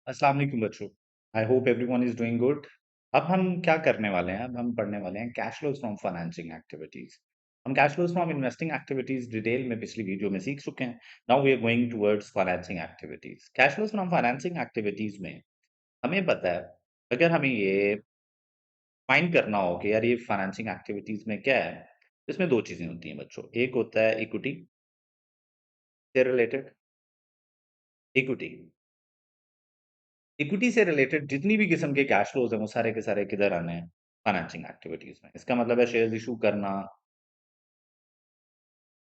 अस्सलाम वालेकुम बच्चों। I hope everyone is doing good. अब हम क्या करने वाले हैं? अब हम पढ़ने वाले हैं cash flows from financing activities. हम cash flows from investing activities detail में पिछली वीडियो में सीख चुके हैं। Now we are going towards financing activities. Cash flows from financing activities में हमें पता है, अगर हमें ये फाइंड करना हो कि यार ये फाइनेंसिंग एक्टिविटीज में क्या है, इसमें दो चीजें होती हैं बच्चों। एक होता है इक्विटी से रिलेटेड। इक्विटी इक्विटी से रिलेटेड जितनी भी किस्म के कैश फ्लोज हैं वो सारे के सारे किधर आने हैं? फाइनेंसिंग एक्टिविटीज में। इसका मतलब है शेयर्स इशू करना,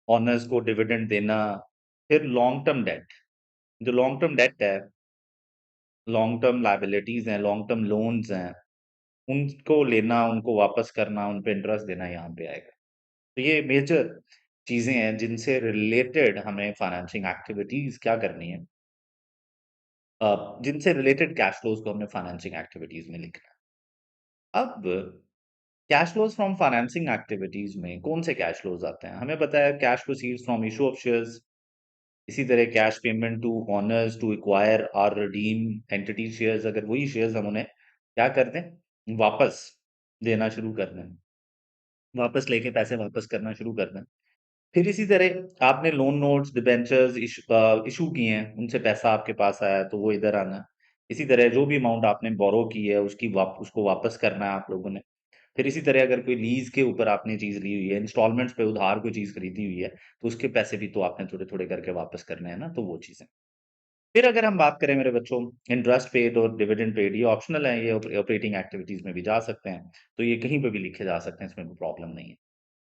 ओनर्स को डिविडेंड देना, फिर लॉन्ग टर्म डेट। जो लॉन्ग टर्म डेट है, लॉन्ग टर्म लायबिलिटीज हैं, लॉन्ग टर्म लोन्स हैं, उनको लेना, उनको वापस करना, उन पे इंटरेस्ट देना यहाँ पे आएगा। तो ये मेजर चीजें हैं जिनसे रिलेटेड हमें फाइनेंसिंग एक्टिविटीज क्या करनी है, जिनसे रिलेटेड कैश फ्लोज को हमें फाइनेंसिंग एक्टिविटीज में लिखना है। अब cash flows from financing activities में कौन से कैश फ्लोज आते हैं? हमें पता है cash proceeds from issue of shares, इसी तरह cash payment to owners to acquire और रिडीम एंटिटी शेयर्स। अगर वही शेयर्स हम उन्हें क्या कर दें, वापस देना शुरू कर दें, वापस लेके पैसे वापस करना शुरू कर दें। फिर इसी तरह आपने लोन नोट्स डिबेंचर्स इशू किए हैं, उनसे पैसा आपके पास आया है, तो वो इधर आना है। इसी तरह जो भी अमाउंट आपने बोरो की है उसको वापस करना है आप लोगों ने। फिर इसी तरह अगर कोई लीज के ऊपर आपने चीज ली हुई है, इंस्टॉलमेंट्स पे उधार कोई चीज खरीदी हुई है, तो उसके पैसे भी तो आपने थोड़े थोड़े करके वापस करने हैं ना, तो वो चीजें। फिर अगर हम बात करें मेरे बच्चों, इंटरेस्ट पेड और डिविडेंड पेड, ये ऑप्शनल है, ये ऑपरेटिंग एक्टिविटीज में भी जा सकते हैं, तो ये कहीं पे भी लिखे जा सकते हैं, इसमें कोई प्रॉब्लम नहीं है।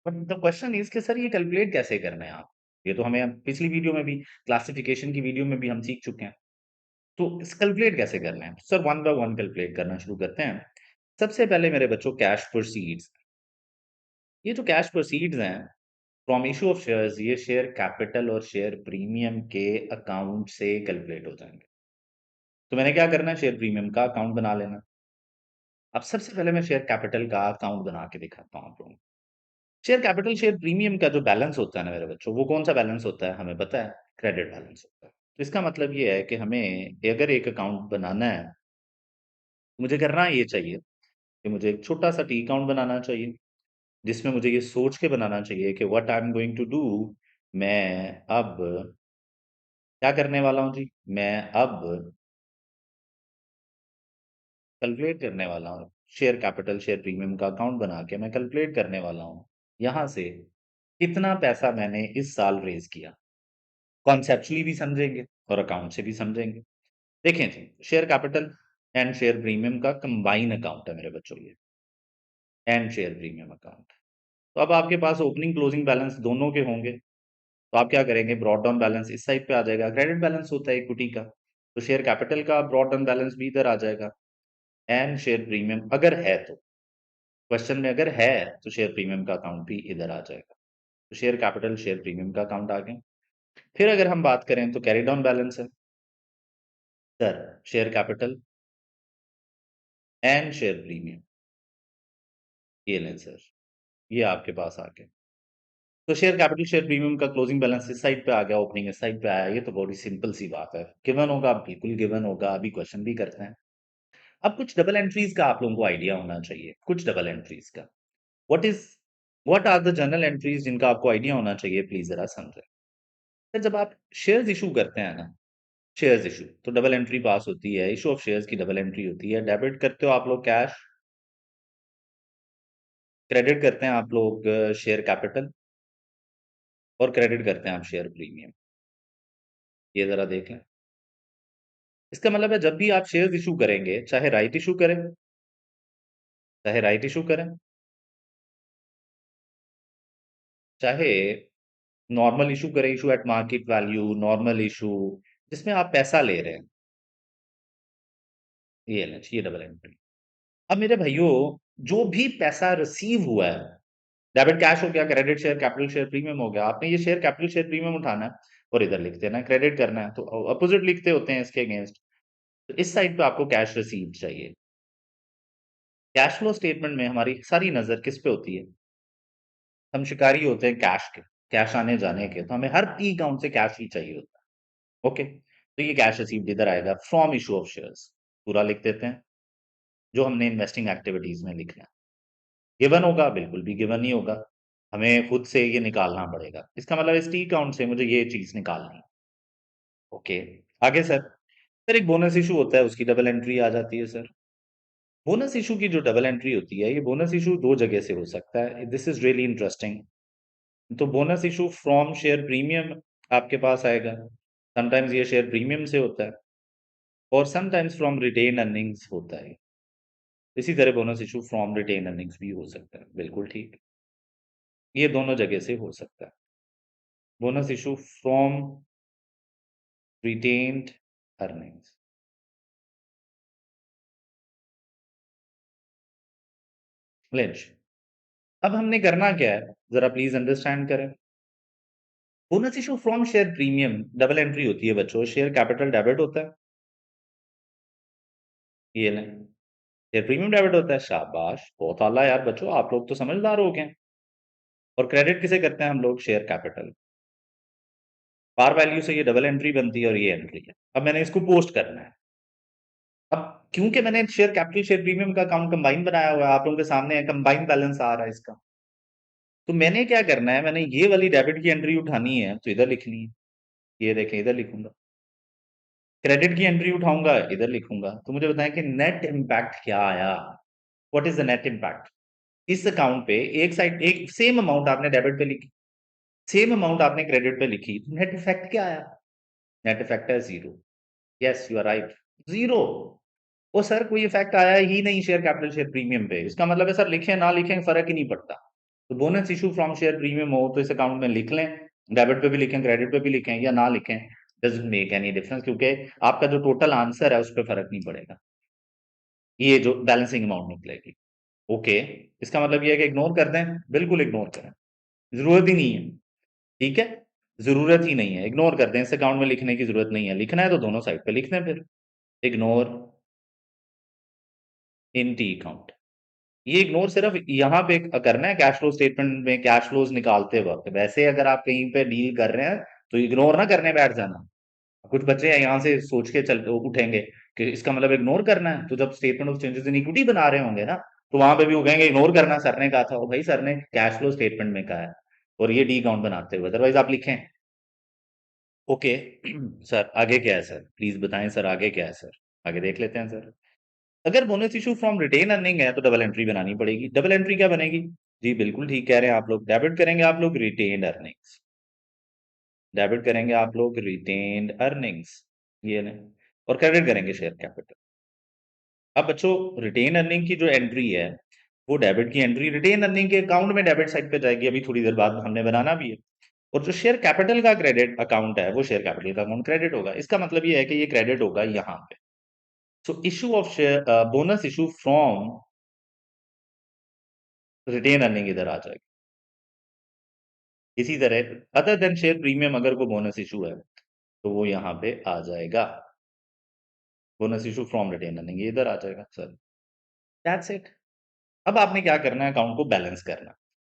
बट द क्वेश्चन इज कि सर ये कैलकुलेट कैसे करना है आप? ये तो हमें पिछली वीडियो में भी, क्लासिफिकेशन की वीडियो में भी हम सीख चुके हैं। तो इस कैलकुलेट कैसे करना है? Sir one by one calculate करना शुरू करते हैं। सबसे पहले मेरे बच्चों कैश प्रोसीड्स, ये जो कैश प्रोसीड्स हैं फ्रॉम इशू ऑफ शेयर्स, ये शेयर कैपिटल और शेयर प्रीमियम के अकाउंट से कैलकुलेट हो जाएंगे। तो मैंने क्या करना है, शेयर प्रीमियम का अकाउंट बना लेना। अब सबसे पहले मैं शेयर कैपिटल का अकाउंट बना के दिखाता हूँ आप लोगों को। शेयर कैपिटल शेयर प्रीमियम का जो बैलेंस होता है ना मेरे बच्चों, वो कौन सा बैलेंस होता है हमें पता है? क्रेडिट बैलेंस होता है। तो इसका मतलब ये है कि हमें अगर एक अकाउंट बनाना है, तो मुझे करना ये चाहिए कि मुझे एक छोटा सा टी अकाउंट बनाना चाहिए, जिसमें मुझे ये सोच के बनाना चाहिए कि what I am going to do. मैं अब क्या करने वाला हूँ जी? मैं अब कैलकुलेट करने वाला हूँ। शेयर कैपिटल शेयर प्रीमियम का अकाउंट बना के मैं कैलकुलेट करने वाला हूँ यहाँ से कितना पैसा मैंने इस साल रेज किया। कॉन्सेप्चुअली भी समझेंगे और अकाउंट से भी समझेंगे। देखें जी, share capital and share premium का कंबाइन अकाउंट है मेरे बच्चों ये, एंड शेयर प्रीमियम अकाउंट। तो अब आपके पास ओपनिंग क्लोजिंग बैलेंस दोनों के होंगे, तो आप क्या करेंगे, ब्रॉड डाउन बैलेंस इस साइड पे आ जाएगा, क्रेडिट बैलेंस होता है इक्विटी का, तो शेयर कैपिटल का ब्रॉड डाउन बैलेंस भी इधर आ जाएगा। एंड शेयर प्रीमियम अगर है तो, क्वेश्चन में अगर है, तो शेयर प्रीमियम का अकाउंट भी इधर आ जाएगा। तो शेयर कैपिटल शेयर प्रीमियम का अकाउंट आ गया। फिर अगर हम बात करें तो कैरी डाउन बैलेंस है sir, share capital and share premium, ये लें सर, ये आपके पास आ गया। तो शेयर कैपिटल शेयर प्रीमियम का क्लोजिंग बैलेंस इस साइड पे आ गया, ओपनिंग इस साइड पे आया। ये तो बड़ी सिंपल सी बात है, गिवन होगा, बिल्कुल गिवन होगा। अभी क्वेश्चन भी करते हैं। अब कुछ डबल एंट्रीज का आप लोगों को आइडिया होना चाहिए, कुछ डबल एंट्रीज का। What is what are the general entries जिनका आपको आइडिया होना चाहिए, प्लीज जरा समझें। तो जब आप शेयर्स इशू करते हैं ना, शेयर्स इशू, तो डबल एंट्री पास होती है, इशू ऑफ शेयर्स की डबल एंट्री होती है। डेबिट करते हो आप लोग कैश, क्रेडिट करते हैं आप लोग शेयर कैपिटल, और क्रेडिट करते हैं आप शेयर प्रीमियम। ये जरा देख लें। इसका मतलब है जब भी आप शेयर्स इशू करेंगे, चाहे राइट इशू करें, चाहे राइट इशू करें, चाहे नॉर्मल इशू करें, issue at market value, normal issue, जिसमें आप पैसा ले रहे हैं, ये लें, ये डबल एंट्री। अब मेरे भाइयों, जो भी पैसा रिसीव हुआ है, डेबिट कैश हो गया, credit share capital share premium हो गया, आपने ये शेयर कैपिटल शेयर प्रीमियम उठाना है और इधर लिख देना है, क्रेडिट करना है, तो अपोजिट लिखते होते हैं इसके अगेंस्ट। तो इस साइड पे आपको कैश रिसीव चाहिए। कैश फ्लो स्टेटमेंट में हमारी सारी नजर किस पे होती है? हम शिकारी होते हैं कैश के, कैश आने जाने के, तो हमें हर पी अकाउंट से कैश ही चाहिए होता है। ओके, तो ये कैश रिसीव्ड इधर आएगा फ्रॉम इशू ऑफ शेयर्स, पूरा लिख देते हैं जो हमने इन्वेस्टिंग एक्टिविटीज में लिखना है। गिवन होगा, बिल्कुल भी गिवन नहीं होगा, हमें खुद से ये निकालना पड़ेगा। इसका मतलब इस टी अकाउंट से मुझे ये चीज निकालनी है। ओके, आगे सर। सर एक बोनस इशू होता है, उसकी डबल एंट्री आ जाती है सर। बोनस इशू की जो डबल एंट्री होती है, ये बोनस इशू दो जगह से हो सकता है। This is really interesting. तो bonus issue from share premium आपके पास आएगा, समटाइम्स ये शेयर प्रीमियम से होता है, और समटाइम्स फ्रॉम रिटेन अर्निंग्स होता है। इसी तरह bonus issue from retained earnings भी हो सकता है, बिल्कुल ठीक। ये दोनों जगह से हो सकता है। Bonus issue from retained earnings. Lens, अब हमने करना क्या है, जरा प्लीज अंडरस्टैंड करें। Bonus issue from share premium double entry होती है बच्चों, शेयर कैपिटल डेबिट होता है, ये लें, शेयर प्रीमियम डेबिट होता है। शाबाश, बहुत आला यार बच्चों, आप लोग तो समझदार हो गए। और क्रेडिट किसे करते हैं हम लोग, शेयर कैपिटल। पार वैल्यू से ये डबल एंट्री बनती है और ये एंट्री है। अब मैंने इसको पोस्ट करना है। अब क्योंकि मैंने शेयर कैपिटल शेयर प्रीमियम का अकाउंट कंबाइन बनाया हुआ है, आप लोगों के सामने कंबाइन बैलेंस आ रहा है इसका, तो मैंने क्या करना है, मैंने ये वाली डेबिट की एंट्री उठानी है तो इधर लिखनी है। ये देखें, इधर लिखूंगा। क्रेडिट की एंट्री उठाऊंगा, इधर लिखूंगा। तो मुझे बताएं कि नेट इम्पैक्ट क्या आया। What is the net impact. इस अकाउंट पे एक साइड एक सेम अमाउंट आपने डेबिट पे लिखी, सेम अमाउंट आपने क्रेडिट पे लिखी, नेट इफेक्ट क्या आया। नेट इफेक्ट है zero. Yes you are right, zero. वो सर कोई इफेक्ट आया ही नहीं शेयर कैपिटल शेयर प्रीमियम पे। इसका मतलब है सर लिखें ना लिखें फर्क ही नहीं पड़ता। तो bonus issue from share premium हो तो इस अकाउंट में लिख लें, डेबिट पे भी लिखें क्रेडिट पे भी लिखें या ना लिखें, डजंट मेक एनी डिफरेंस, क्योंकि आपका जो टोटल आंसर है उस पर फर्क नहीं पड़ेगा, ये जो बैलेंसिंग अमाउंट निकलेगी। ओके, इसका मतलब ये है कि इग्नोर कर दें, बिल्कुल इग्नोर करें, जरूरत ही नहीं है। ठीक है, जरूरत ही नहीं है, इग्नोर कर दें, इस अकाउंट में लिखने की जरूरत नहीं है। लिखना है तो दोनों साइड पे लिख दें, फिर इग्नोर इन टी अकाउंट। ये इग्नोर सिर्फ यहाँ पे करना है कैश फ्लो स्टेटमेंट में कैश फ्लोज निकालते वक्त। वैसे अगर आप कहीं पे डील कर रहे हैं तो इग्नोर ना करने बैठ जाना। कुछ बच्चे हैं यहाँ से सोच के चल उठेंगे कि इसका मतलब इग्नोर करना है, तो जब statement of changes in equity बना रहे होंगे ना, तो वहां पे भी वो कहेंगे इग्नोर करना, सर ने कहा था। और भाई सर ने कैश फ्लो स्टेटमेंट में कहा है और ये डी अकाउंट बनाते हुए, अदरवाइज आप लिखें। ओके सर आगे क्या है सर, प्लीज बताएं सर आगे क्या है सर, आगे देख लेते हैं सर। अगर bonus issue from retained earning है तो डबल एंट्री बनानी पड़ेगी। डबल एंट्री क्या बनेगी, जी बिल्कुल ठीक कह रहे हैं आप लोग, डेबिट करेंगे आप लोग रिटेन अर्निंग्स, डेबिट करेंगे आप लोग रिटेन्ड अर्निंग्स, ये नहीं, और क्रेडिट करेंगे शेयर कैपिटल। अब बच्चों रिटेन अर्निंग की जो एंट्री है वो डेबिट की एंट्री रिटेन अर्निंग के अकाउंट में डेबिट साइड पे जाएगी, अभी थोड़ी देर बाद हमने बनाना भी है। और जो शेयर कैपिटल का क्रेडिट अकाउंट है वो शेयर कैपिटल का अकाउंट क्रेडिट होगा। इसका मतलब ये है कि ये क्रेडिट होगा यहाँ पे। So issue of share bonus issue from retained earning इधर आ जाएगी। इसी तरह अदर देन शेयर प्रीमियम अगर कोई बोनस इशू है तो वो यहाँ पे आ जाएगा, bonus issue from retained earning ये इधर आ जाएगा सर। That's it. अब आपने क्या करना है, अकाउंट को बैलेंस करना।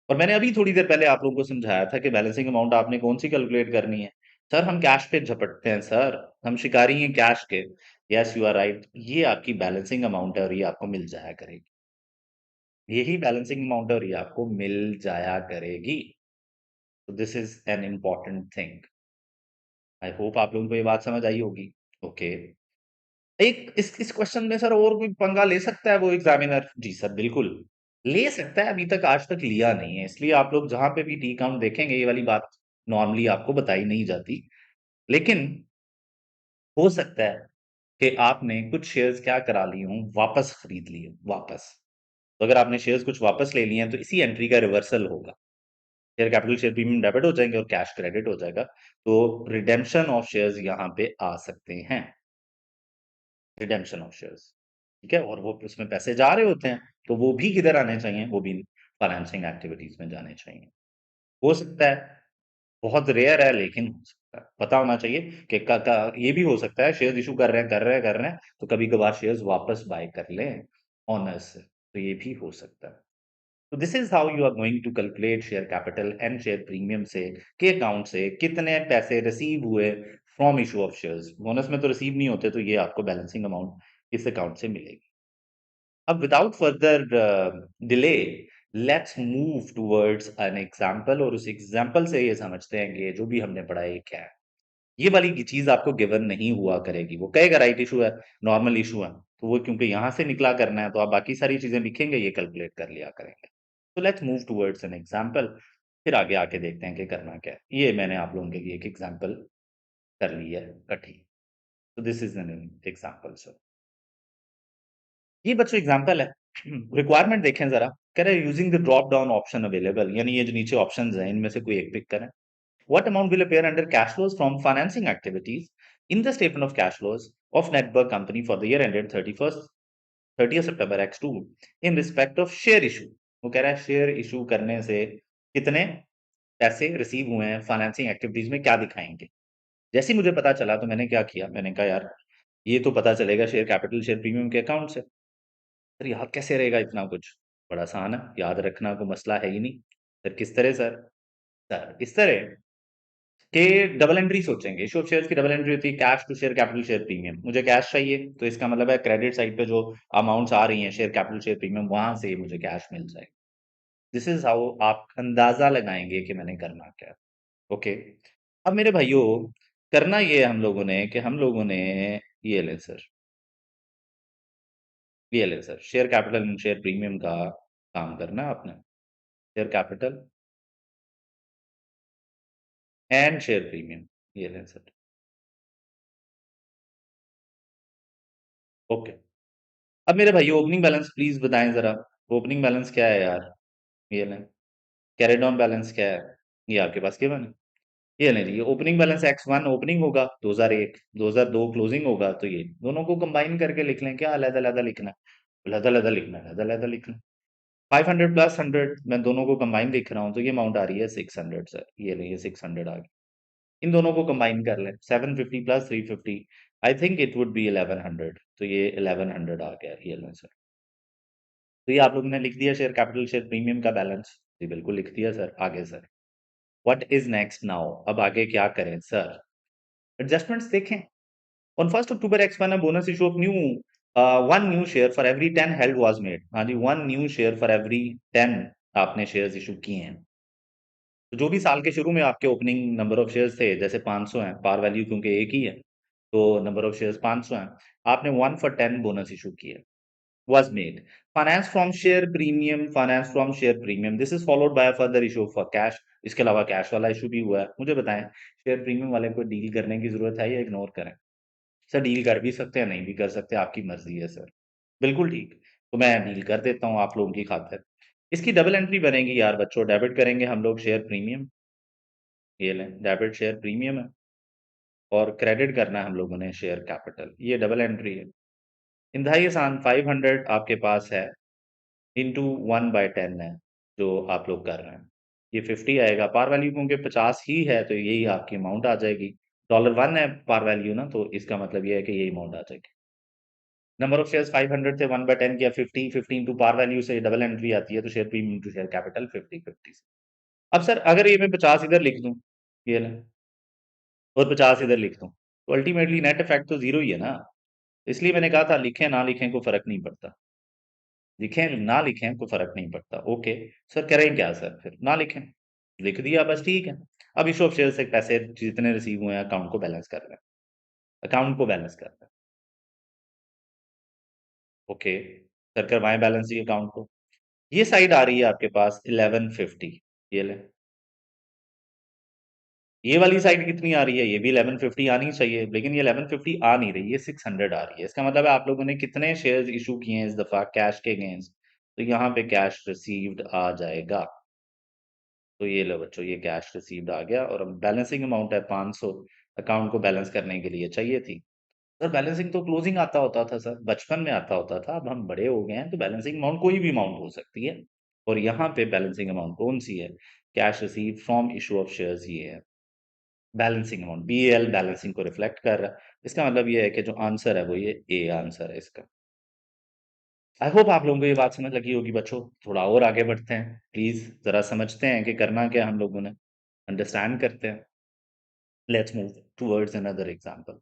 और मैंने अभी थोड़ी देर पहले आप लोगों को समझाया था कि बैलेंसिंग अमाउंट आपने कौन सी कैलकुलेट करनी है। सर हम कैश पे झपटते हैं सर, हम शिकारी हैं कैश के। यस यू आर राइट, ये आपकी बैलेंसिंग अमाउंट है और ये आपको मिल जाया करेगी। यही बैलेंसिंग अमाउंट है और ये आपको मिल जाया करेगी। तो this is an important thing. I hope आप लोगों को ये बात समझ आई होगी। ओके, एक इस क्वेश्चन में सर और कोई पंगा ले सकता है वो एग्जामिनर, जी सर बिल्कुल ले सकता है, अभी तक आज तक लिया नहीं है, इसलिए आप लोग जहां पे भी टी काउंट देखेंगे ये वाली बात नॉर्मली आपको बताई नहीं जाती। लेकिन हो सकता है कि आपने कुछ शेयर्स क्या करा लिए हों, वापस खरीद लिए वापस। तो अगर आपने शेयर्स कुछ वापस ले लिए हैं तो इसी एंट्री का रिवर्सल होगा, share capital share premium debit हो जाएंगे और कैश क्रेडिट हो जाएगा। तो रिडेम्पशन ऑफ शेयर्स यहाँ पे आ सकते हैं, रिडेम्पशन ऑफ शेयर्स। ठीक है, और वो उसमें पैसे जा रहे होते हैं तो वो भी किधर आने चाहिए, वो भी फाइनेंसिंग एक्टिविटीज में जाने चाहिए। हो सकता है, बहुत रेयर है लेकिन हो सकता है, पता होना चाहिए कि ये भी हो सकता है शेयर्स इशू कर रहे हैं तो कभी कभार शेयर्स वापस बाय कर लें ऑनर्स से, तो ये भी हो सकता है। तो this is how you are going to calculate share capital and share premium से के अकाउंट से कितने पैसे रिसीव हुए from issue of shares, bonus में तो रिसीव नहीं होते, तो ये आपको बैलेंसिंग अमाउंट इस अकाउंट से मिलेगी। अब without further delay, let's move towards an example, और उस एग्जांपल से ये समझते हैं कि जो भी हमने पढ़ा है ये क्या है। ये वाली की चीज आपको गिवन नहीं हुआ करेगी, वो कहेगा राइट इशू है, नॉर्मल इशू है, तो वो क्योंकि यहाँ से निकला करना है, तो आप बाकी सारी चीजें लिखेंगे, ये कैलकुलेट कर लिया करेंगे। तो let's move towards an example, फिर आगे आके देखते हैं कि करना क्या है। ये मैंने आप लोगों के लिए एक एग्जांपल कर ली है कठी। तो this is an example sir. ये बच्चों एग्जांपल है। रिक्वायरमेंट देखें जरा। कह रहे हैं using the drop down option available, यानी ये जो नीचे ऑप्शंस हैं इनमें से कोई एक पिक करें। What amount will appear under cash flows from financing activities in the statement of cash flows of Network Company for the year ended 30th September X2 in respect of share issue? वो कह रहा है share issue करने से कितने पैसे receive हुए हैं फाइनेंसिंग एक्टिविटीज में, क्या दिखाएंगे। जैसे ही मुझे पता चला तो मैंने क्या किया, मैंने कहा यार ये तो पता चलेगा शेयर कैपिटल शेयर प्रीमियम के अकाउंट से। सर याद कैसे रहेगा इतना कुछ, बड़ा आसान है, याद रखना कोई मसला है ही नहीं। सर किस तरह सर? सर इस तरह कि डबल एंट्री सोचेंगे। इशू ऑफ शेयर्स की डबल एंट्री होती है cash to share capital share premium. मुझे कैश चाहिए, तो इसका मतलब है क्रेडिट साइड पे जो अमाउंट्स आ रही हैं शेयर कैपिटल शेयर प्रीमियम, वहां से मुझे कैश मिल जाए। दिस इज हाउ आप अंदाजा लगाएंगे कि मैंने करना क्या है। ओके। अब मेरे भाइयों, करना ये है हम लोगों ने कि हम लोगों ने ये ले सर, ये ले sir, share capital and share premium का काम करना है आपने। Share capital and share premium, ये ले सर। ओके। अब मेरे भाई ओपनिंग बैलेंस प्लीज बताएं जरा। ओपनिंग बैलेंस क्या है यार? ये लें। कैरेड ऑन बैलेंस क्या है? ये आपके पास गिवन है। ये लें जी, ये ओपनिंग बैलेंस X1 ओपनिंग होगा 2001, 2002 क्लोजिंग होगा, तो ये दोनों को कंबाइन करके लिख लें। क्या अलग अलग लिखना है? अलग अलग लिखना है, अलग अलग लिखना है। 500 प्लस 100, मैं दोनों को कंबाइन लिख रहा हूँ, तो ये अमाउंट आ रही है 600 सर। ये ले, ये 600 आ गई। इन दोनों को कंबाइन कर लें, 750 plus 350, I think it would be 1100, तो ये 1100 आ गया। ये लें सर। तो ये आप लोगों ने लिख दिया शेयर कैपिटल शेयर प्रीमियम का बैलेंस। जी बिल्कुल लिख दिया सर। आगे sir, what is next now? अब आगे क्या करें सर? एडजस्टमेंट्स देखें। On 1 October X1 bonus issue of new, one new share for every 10 held was made. हाँ जी, one new share for every 10 आपने शेयर्स इशू किए हैं। तो जो भी साल के शुरू में आपके ओपनिंग नंबर ऑफ शेयर्स थे, जैसे 500 हैं, पार वैल्यू क्योंकि एक ही है, तो नंबर ऑफ शेयर्स 500 हैं, आपने 1 for 10 बोनस इशू किया was made. Finance from share premium. This is followed by a further issue for cash. इसके अलावा कैश वाला इशू भी हुआ है। मुझे बताएं, शेयर प्रीमियम वाले को डील करने की जरूरत है या इग्नोर करें? सर डील कर भी सकते हैं, नहीं भी कर सकते, आपकी मर्जी है सर। बिल्कुल ठीक। तो मैं डील कर देता हूँ आप लोगों की खातिर। इसकी डबल एंट्री बनेगी यार बच्चों। डेबिट करेंगे हम लोग शेयर प्रीमियम, ये लें डेबिट शेयर प्रीमियम है, और क्रेडिट करना है हम लोगों ने शेयर कैपिटल। ये डबल एंट्री है। इंतहाई आसान, 500 आपके पास है, इंटू 1/10 है जो आप लोग कर रहे हैं। ये 50 आएगा। पार वैल्यू क्योंकि 50 ही है, तो यही आपकी अमाउंट आ जाएगी। $1 है पार वैल्यू ना, तो इसका मतलब ये है कि यही अमाउंट आ जाएगी। नंबर ऑफ शेयर्स 500 थे, 1/10 किया, 50 इंटू पार वैल्यू से डबल एंट्री आती है, तो share premium into share capital 50 से। अब सर अगर ये मैं 50 इधर लिख दूं, ये लें, और 50 इधर लिख दूं, तो अल्टीमेटली नेट इफेक्ट तो जीरो ही है ना। इसलिए मैंने कहा था लिखें ना लिखें कोई फर्क नहीं पड़ता। लिखें ना लिखें कोई फर्क नहीं पड़ता। ओके। सर करें क्या सर? फिर ना लिखें, लिख दिया बस, ठीक है। अब इशू ऑफ शेयर से पैसे जितने रिसीव हुए हैं अकाउंट को बैलेंस कर रहे हैं, अकाउंट को बैलेंस कर रहे हैं। ओके। सर करवाएं बैलेंस जी अकाउंट को। ये साइड आ रही है आपके पास 1150, ये ले। ये वाली साइड कितनी आ रही है? ये भी 1150 आनी चाहिए, लेकिन ये 1150 आ नहीं रही, ये 600 आ रही है। इसका मतलब है आप लोगों ने कितने शेयर्स इशू किए हैं इस दफा कैश के अगेंस्ट, तो यहाँ पे कैश रिसीव्ड आ जाएगा। तो ये लो बच्चों, ये कैश रिसीव्ड आ गया, और अब बैलेंसिंग अमाउंट है 500, अकाउंट को बैलेंस करने के लिए चाहिए थी। सर बैलेंसिंग तो क्लोजिंग आता होता था सर, बचपन में आता होता था, अब हम बड़े हो गए हैं, तो बैलेंसिंग अमाउंट कोई भी अमाउंट हो सकती है। और यहाँ पे बैलेंसिंग अमाउंट कौन सी है? Cash receive from issue of shares, ये है बैलेंसिंग अमाउंट। BAL बैलेंसिंग को रिफ्लेक्ट कर रहा है। इसका मतलब ये है कि जो आंसर है वो ये ए आंसर है इसका। आई होप आप लोगों को ये बात समझ लगी होगी बच्चों। थोड़ा और आगे बढ़ते हैं प्लीज, जरा समझते हैं कि करना क्या है हम लोगों ने, अंडरस्टैंड करते हैं। Let's move towards another example.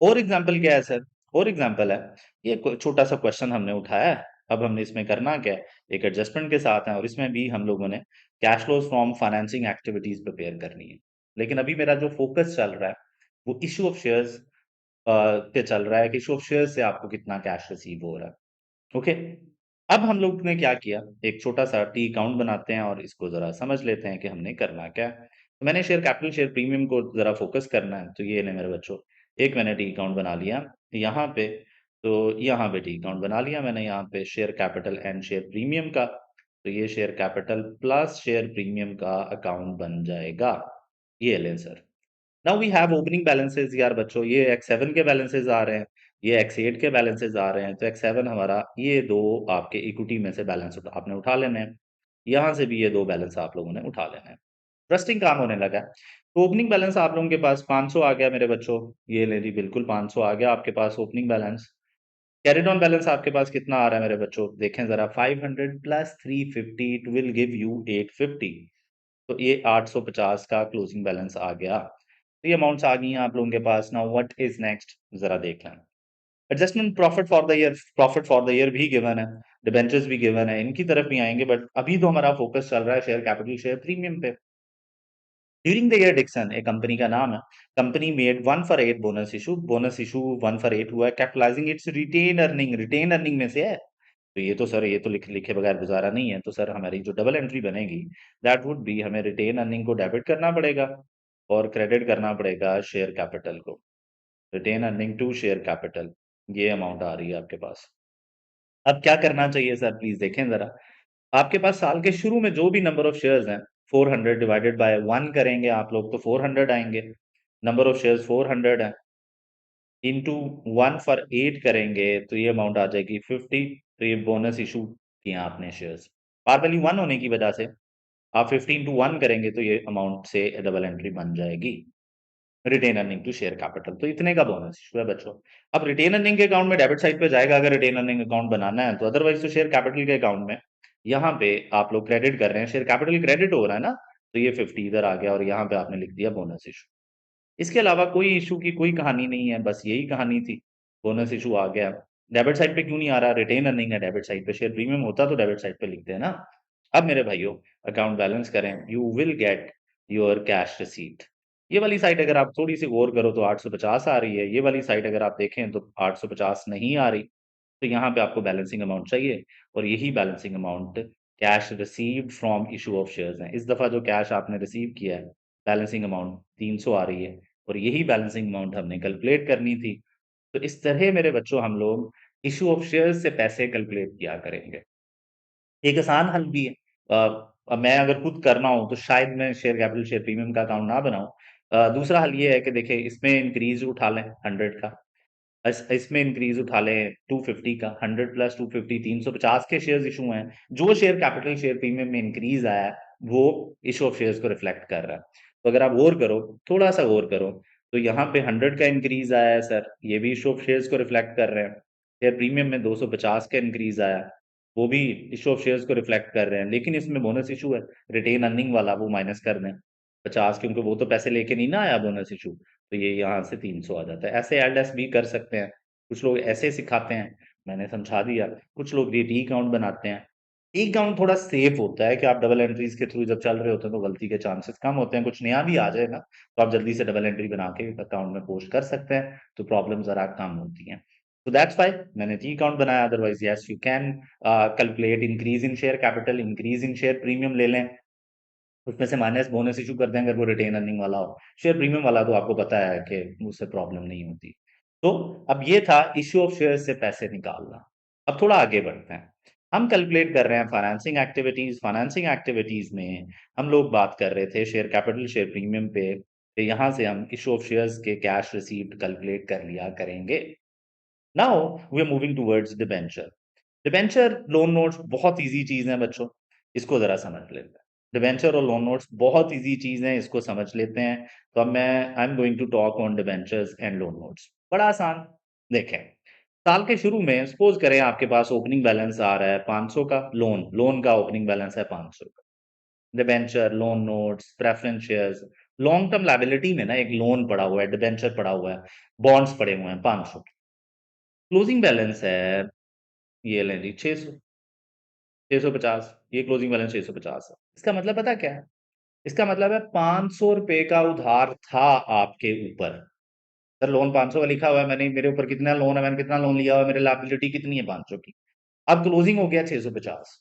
और एग्जांपल क्या है सर? और एग्जांपल है, ये छोटा सा क्वेश्चन हमने उठाया है। अब हमने इसमें करना क्या है, एक एडजस्टमेंट के साथ है और इसमें भी हम लोगों ने cash flows from financing activities prepare करनी है। लेकिन अभी मेरा जो फोकस चल रहा है वो इशू ऑफ शेयर्स पे चल रहा है कि इशू ऑफ शेयर्स से आपको कितना कैश रिसीव हो रहा है। ओके, अब हम लोग ने क्या किया, एक छोटा सा टी अकाउंट बनाते हैं और इसको जरा समझ लेते हैं कि हमने करना क्या है। तो मैंने शेयर कैपिटल शेयर प्रीमियम को जरा फोकस करना है, तो ये ले मेरे बच्चों, एक मैंने टी अकाउंट बना लिया यहाँ पे। तो यहाँ पे टी अकाउंट बना लिया मैंने, यहाँ पे share capital and share premium का। तो ये share capital plus share premium का अकाउंट बन जाएगा। ये लें sir. Now we have opening balances यार बच्चों, ये X7 के बैलेंसेस आ रहे हैं, ये X8 के बैलेंसेस आ रहे हैं। तो X7 हमारा, ये दो आपके इक्विटी में से बैलेंस आपने उठा लेने हैं। यहाँ से भी ये दो बैलेंस आप लोगों ने उठा लेना है। ट्रस्टिंग काम होने लगा है। तो ओपनिंग बैलेंस आप लोगों के पास 500 आ गया मेरे बच्चों। ये ले जी, बिल्कुल 500 आ गया आपके पास opening balance. Carried on balance आपके पास कितना आ रहा है मेरे बच्चों? देखें जरा, 500 plus 350 it will give you 850। तो ये 850 का क्लोजिंग बैलेंस आ गया। तो ये अमाउंट्स आ गई हैं आप लोगों के पास। नाउ व्हाट इज नेक्स्ट, जरा देख लें। Adjustment profit for the year, profit for the year भी गिवन है, डिबेंचर्स भी गिवन है, इनकी तरफ भी आएंगे। बट अभी तो हमारा फोकस चल रहा है शेयर कैपिटल शेयर प्रीमियम पे। ड्यूरिंग द ईयर डिक्सन, एक कंपनी का नाम है, company made 1 for 8 bonus issue. Bonus issue 1 for 8 हुआ है, capitalising its retained earning. Retained earning में से है, तो ये तो सर, ये तो लिखे बगैर गुजारा नहीं है। तो सर हमारी जो डबल एंट्री बनेगी, दैट वुड बी, हमें रिटेन अर्निंग को डेबिट करना पड़ेगा और क्रेडिट करना पड़ेगा शेयर कैपिटल को। Retained earning to share capital, ये अमाउंट आ रही है आपके पास। अब क्या करना चाहिए सर, प्लीज देखें जरा। आपके पास साल के शुरू में जो भी नंबर ऑफ शेयर्स हैं, 400 डिवाइडेड बाय 1 करेंगे आप लोग तो 400 आएंगे। नंबर ऑफ शेयर्स 400 है, इंटू 1 for 8 करेंगे तो ये अमाउंट आ जाएगी 50। तो ये बोनस इशू किया आपने शेयर्स, पार वैल्यू 1 होने की वजह से आप 50 into 1 करेंगे तो ये अमाउंट से डबल एंट्री बन जाएगी। Retained earning to share capital, तो इतने का बोनस इशू है बच्चों। अब रिटेन अर्निंग के अकाउंट में डेबिट साइड पे जाएगा अगर रिटेन अर्निंग अकाउंट बनाना है, तो अदरवाइज तो शेयर कैपिटल के अकाउंट में यहाँ पे आप लोग क्रेडिट कर रहे हैं, शेयर कैपिटल क्रेडिट हो रहा है ना। तो ये 50 इधर आ गया और यहाँ पे आपने लिख दिया बोनस इशू। इसके अलावा कोई इशू की कोई कहानी नहीं है, बस यही कहानी थी। बोनस इशू आ गया। डेबिट साइड पे क्यों नहीं आ रहा? रिटेन अर्निंग है डेबिट साइड पे, शेयर प्रीमियम होता तो डेबिट साइड पे लिखते हैं ना। अब मेरे भाइयों, अकाउंट बैलेंस करें, you will get your cash receipt. ये वाली साइड अगर आप थोड़ी सी गौर करो तो 850 आ रही है। ये वाली साइड अगर आप देखें तो 850 नहीं आ रही। तो यहाँ पे आपको बैलेंसिंग अमाउंट चाहिए और यही balancing amount cash received from issue of shares है। इस दफा जो कैश आपने रिसीव किया है, बैलेंसिंग अमाउंट 300 आ रही है और यही बैलेंसिंग अमाउंट हमने कैलकुलेट करनी थी। तो इस तरह मेरे बच्चों हम लोग इशू ऑफ शेयर्स से पैसे कैलकुलेट किया करेंगे। एक आसान हल भी है। अब मैं अगर खुद करना हो तो शायद मैं शेयर कैपिटल शेयर प्रीमियम का अकाउंट ना बनाऊं। दूसरा हल ये है कि देखिए, इसमें इंक्रीज उठा लें 100 का, इसमें इंक्रीज उठा लें 250 का। 100 प्लस 250, 350 के शेयर्स इशू हैं। जो शेयर कैपिटल शेयर प्रीमियम में इंक्रीज आया है, वो इशू ऑफ शेयर्स को रिफ्लेक्ट कर रहा है। तो अगर आप गौर करो, थोड़ा सा गौर करो, तो यहाँ पे 100 का इंक्रीज आया है सर, ये भी इशू ऑफ शेयर्स को रिफ्लेक्ट कर रहे हैं। शेयर प्रीमियम में 250 का इंक्रीज आया, वो भी इशू ऑफ शेयर्स को रिफ्लेक्ट कर रहे हैं। लेकिन इसमें बोनस इशू है, रिटेन अर्निंग वाला, वो माइनस कर दें 50, क्योंकि वो तो पैसे लेके नहीं ना आया बोनस इशू। तो ये यहाँ से 300 आ जाता है। ऐसे एल एस भी कर सकते हैं, कुछ लोग ऐसे सिखाते हैं, मैंने समझा दिया। कुछ लोग ये टी अकाउंट बनाते हैं। टी अकाउंट थोड़ा सेफ होता है कि आप डबल एंट्रीज के थ्रू जब चल रहे होते हैं तो गलती के चांसेस कम होते हैं। कुछ नया भी आ जाए ना, तो आप जल्दी से डबल एंट्री बना के अकाउंट में पोस्ट कर सकते हैं, तो प्रॉब्लम जरा कम होती हैं। तो दैट्स वाई मैंने टी अकाउंट बनाया। Otherwise yes, you can calculate increase in share capital, increase in share premium ले लें, उसमें से माइनस बोनस इशू कर दें अगर वो रिटेन अर्निंग वाला हो। शेयर प्रीमियम वाला तो आपको पता है कि उससे प्रॉब्लम नहीं होती। तो अब ये था इश्यू ऑफ शेयर से पैसे निकालना। अब थोड़ा आगे बढ़ते हैं। हम कैलकुलेट कर रहे हैं फाइनेंसिंग एक्टिविटीज। फाइनेंसिंग एक्टिविटीज में हम लोग बात कर रहे थे शेयर कैपिटल शेयर प्रीमियम पे। तो यहाँ से हम इशू ऑफ शेयर्स के कैश रिसीव्ड कैलकुलेट कर लिया करेंगे। Now we are moving towards debenture. Debenture loan notes बहुत इजी चीज है बच्चों, इसको जरा समझ लेते हैं। डिबेंचर और लोन नोट्स बहुत इजी चीज है, इसको समझ लेते हैं। तो अब मैं I am going to talk on debentures and loan notes. बड़ा आसान। देखें, साल के शुरू में सपोज करें आपके पास ओपनिंग बैलेंस आ रहा है 500 का, लोन लोन का ओपनिंग बैलेंस है 500 का। Debenture, loan notes, preference shares, long term liability में ना एक लोन पड़ा हुआ है, डिबेंचर पड़ा हुआ है, बॉन्ड्स पड़े हुए हैं 500। क्लोजिंग बैलेंस है, ये लें जी 600, 650, ये क्लोजिंग बैलेंस 650 है। इसका मतलब पता क्या है? इसका मतलब है 500 रुपए का उधार था आपके ऊपर। सर लोन 500 का लिखा हुआ है, मैंने मेरे ऊपर कितना लोन है, मैंने कितना लोन लिया हुआ है, मेरी लायबिलिटी कितनी है 500 की। अब क्लोजिंग हो गया 650।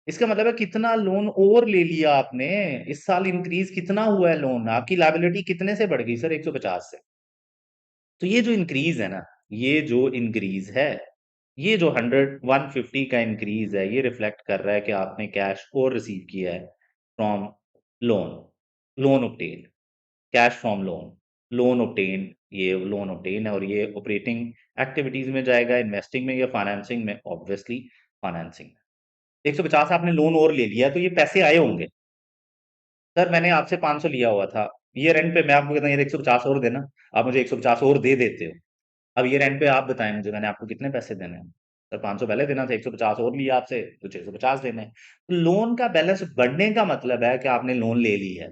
इसका मतलब है कितना लोन और ले लिया आपने, इस साल इंक्रीज कितना हुआ है लोन, आपकी लायबिलिटी कितने से बढ़ गई सर? 150 से। तो ये जो इंक्रीज है ना, ये जो इंक्रीज है, ये जो 150 का इंक्रीज है, ये रिफ्लेक्ट कर रहा है कि आपने कैश और रिसीव किया है from loan, loan obtain, cash from loan, loan obtain, ये लोन ऑब्टेन है और ये ऑपरेटिंग एक्टिविटीज में जाएगा, इन्वेस्टिंग में या फाइनेंसिंग में? ऑब्वियसली फाइनेंसिंग में। 150 आपने लोन और ले लिया तो ये पैसे आए होंगे। सर मैंने आपसे 500 लिया हुआ था, ये रेंट पे मैं आपको कहता हूँ ये 150 और देना, आप मुझे 150 और दे देते हो। अब ये रेंट पे आप बताएं मुझे, मैंने आपको कितने पैसे देने हैं? सर 500 पहले देना था, 150 और लिया आपसे तो 650 देने हैं। तो लोन का बैलेंस बढ़ने का मतलब है कि आपने लोन ले ली है,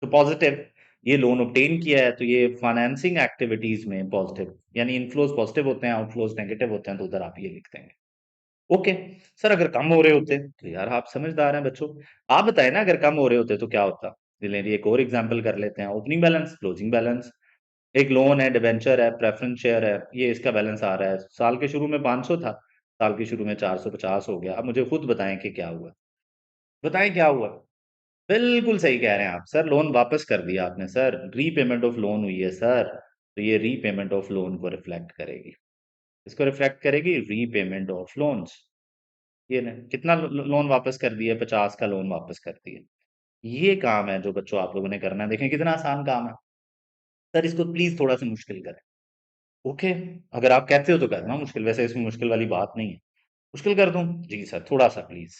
तो पॉजिटिव। ये लोन ऑब्टेन किया है तो ये फाइनेंसिंग एक्टिविटीज में पॉजिटिव, यानी इनफ्लोज पॉजिटिव होते हैं, आउटफ्लोज नेगेटिव होते हैं, तो उधर आप ये लिख देंगे। ओके। सर अगर कम हो रहे होते तो यार आप समझदार हैं बच्चों, आप बताएं ना, अगर कम हो रहे होते तो क्या होता? चलिए एक और एग्जांपल कर लेते हैं, ओपनिंग बैलेंस, क्लोजिंग बैलेंस। एक लोन है, डिबेंचर है, प्रेफरेंस शेयर है, ये इसका बैलेंस आ रहा है, साल के शुरू में 500 था, साल के शुरू में 450 हो गया। अब मुझे खुद बताएं कि क्या हुआ, बताएं क्या हुआ? बिल्कुल सही कह रहे हैं आप सर, लोन वापस कर दिया आपने सर, रीपेमेंट ऑफ लोन हुई है सर, तो ये रीपेमेंट ऑफ लोन को रिफ्लेक्ट करेगी। इसको रिफ्लेक्ट करेगी रीपेमेंट ऑफ लोन्स। ये ना कितना लोन वापस कर दिया? 50 का लोन वापस कर दिया। ये काम है जो बच्चों आप लोगों ने करना है, देखें कितना आसान काम है। सर इसको प्लीज थोड़ा सा मुश्किल करें। ओके, अगर आप कहते हो तो करना मुश्किल, वैसे इसमें मुश्किल वाली बात नहीं है। मुश्किल कर दूं? जी सर थोड़ा सा प्लीज।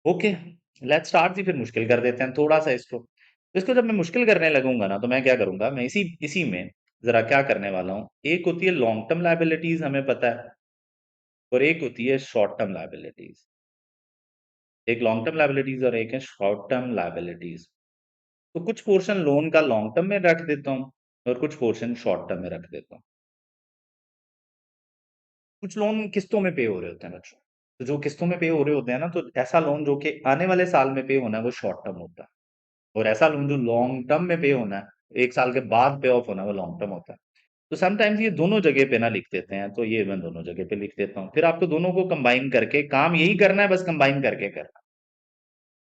Okay, let's start. जी फिर मुश्किल कर देते हैं थोड़ा सा इसको। तो इसको जब मैं मुश्किल करने लगूंगा ना, तो मैं क्या करूंगा, मैं इसी इसी में जरा क्या करने वाला हूँ, एक होती है लॉन्ग टर्म लाइबिलिटीज, हमें पता है, और एक होती है शॉर्ट टर्म लाइबिलिटीज। एक लॉन्ग टर्म लाइबिलिटीज और एक है शॉर्ट टर्म लाइबिलिटीज। तो कुछ पोर्शन लोन का लॉन्ग टर्म में रख देता हूँ और कुछ पोर्शन शॉर्ट टर्म में रख देता हूँ। कुछ लोन किस्तों में पे हो रहे होते हैं बच्चों, तो जो किस्तों में पे हो रहे होते हैं ना, तो ऐसा लोन जो कि आने वाले साल में पे होना है वो शॉर्ट टर्म होता है, और ऐसा लोन जो लॉन्ग टर्म में पे होना है, 1 साल के बाद पे ऑफ होना है, वो लॉन्ग टर्म होता है। तो समटाइम्स ये दोनों जगह पे ना लिख देते हैं, तो ये मैं दोनों जगह पे लिख देता हूँ, फिर आपको दोनों को कंबाइन करके काम यही करना है, बस कंबाइन करके करना।